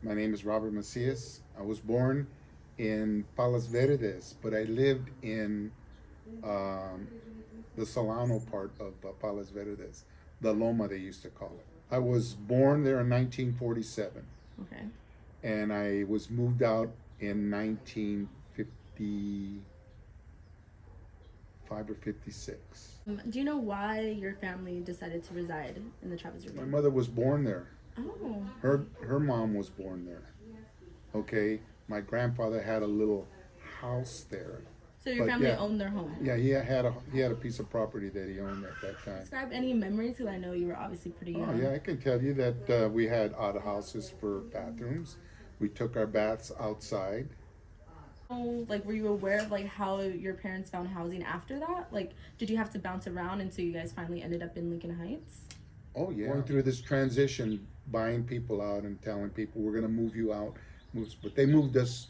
My name is Robert Macias. I was born in Palos Verdes, but I lived in um, the Solano part of Palos Verdes, the Loma they used to call it. I was born there in 1947, Okay. and I was moved out in 1955 or 56. Do you know why your family decided to reside in the Travis My Ravine? mother was born there. Oh. Her mom was born there. Okay, my grandfather had a little house there. So your But family yeah, owned their home? yeah, he had a piece of property that he owned at that time. Describe any memories, because I know you were obviously pretty Oh young. yeah, I can tell you that we had outhouses for bathrooms. We took our baths outside. Oh, like, were you aware of like how your parents found housing after that? Like, did you have to bounce around until you guys finally ended up in Lincoln Heights? Oh yeah, going through this transition, buying people out and telling people we're gonna move you out, but they moved us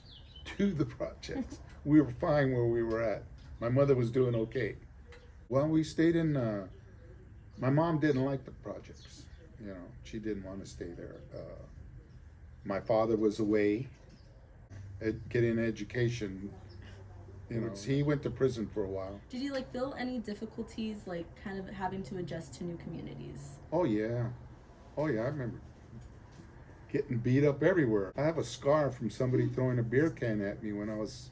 to the projects. We were fine where we were at. My mother was doing okay. Well, we stayed in. My mom didn't like the projects. You know, she didn't want to stay there. My father was away, getting an education. You know, he went to prison for a while. Did you like feel any difficulties, like kind of having to adjust to new communities? Oh yeah, oh yeah. I remember getting beat up everywhere. I have a scar from somebody throwing a beer can at me when I was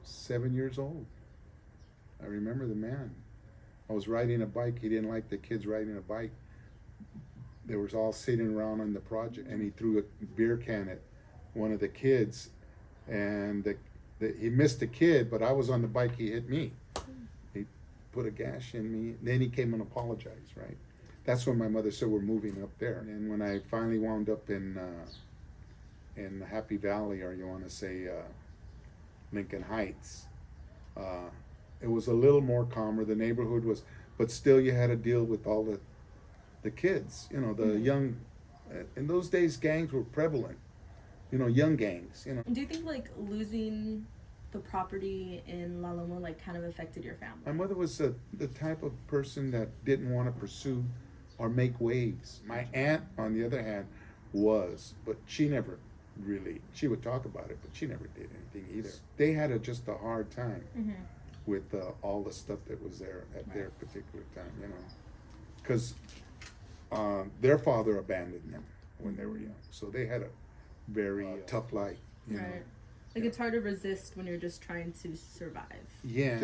7 years old. I remember the man. I was riding a bike. He didn't like the kids riding a bike. They were all sitting around on the project, and he threw a beer can at one of the kids, and he missed the kid, but I was on the bike. He hit me. He put a gash in me. Then he came and apologized. Right. That's when my mother said we're moving up there. And when I finally wound up in Happy Valley, or you want to say Lincoln Heights, uh, it was a little more calmer. The neighborhood was, but still you had to deal with all the kids. You know, the young. In those days, gangs were prevalent. You know, young gangs. You know. Do you think like losing the property in La Loma like kind of affected your family? My mother was the type of person that didn't want to pursue or make waves. My aunt, on the other hand, was, but she never really. She would talk about it, but she never did anything either. They had just a hard time with all the stuff that was there at their particular time. You know, because their father abandoned them when they were young, so they had a very tough life. You know. Right. Like it's hard to resist when you're just trying to survive. Yeah,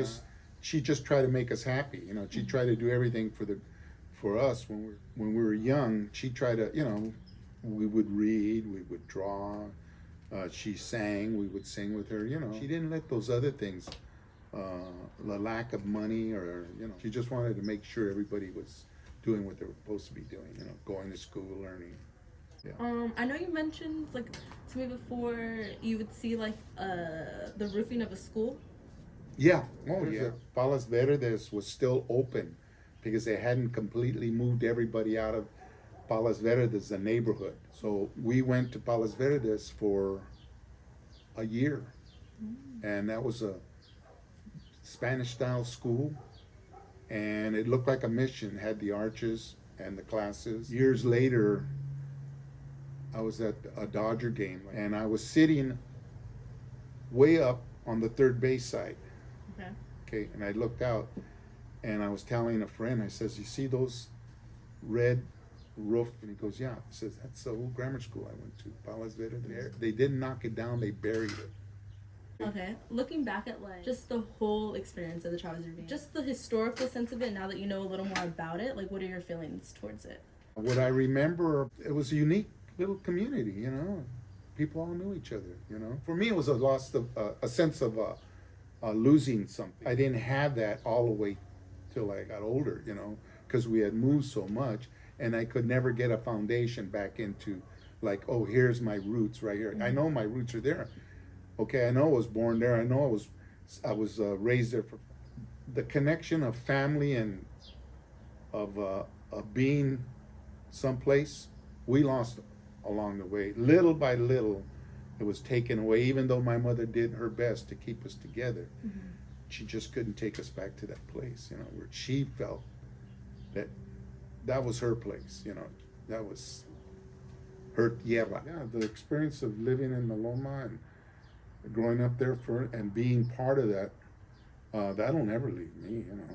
she just tried to make us happy. You know, she tried to do everything for us when we were young. She tried to, you know, we would read, we would draw. She sang, we would sing with her. You know, she didn't let those other things, the lack of money, or you know, she just wanted to make sure everybody was doing what they were supposed to be doing. You know, going to school, learning. Yeah. I know you mentioned like to me before you would see like the roofing of a school. Yeah. Oh yeah. Palos Verdes was still open because they hadn't completely moved everybody out of Palos Verdes, the neighborhood. So we went to Palos Verdes for a year, and that was a Spanish-style school, and it looked like a mission. It had the arches and the classes. Years later, I was at a Dodger game, and I was sitting way up on the third base side. Okay. Okay, and I looked out, and I was telling a friend, I says, "You see those red roof?" And he goes, "Yeah." He says, "That's the old grammar school I went to, Palos Verdes." They didn't knock it down; they buried it. Okay. Looking back at like just the whole experience of the Travis Ravine, just the historical sense of it. Now that you know a little more about it, like what are your feelings towards it? What I remember, it was a unique little community. You know, people all knew each other. You know, for me, it was a loss of a sense of losing something. I didn't have that all the way till I got older. You know, because we had moved so much, and I could never get a foundation back into, like, oh, here's my roots right here. I know my roots are there. Okay, I know I was born there. I know I was raised there. For the connection of family and of being someplace, we lost along the way. Little by little, it was taken away. Even though my mother did her best to keep us together, she just couldn't take us back to that place. You know, where she felt that that was her place. You know, that was Her tierra. Yeah, the experience of living in the Loma and growing up there and being part of that, that'll never leave me, you know.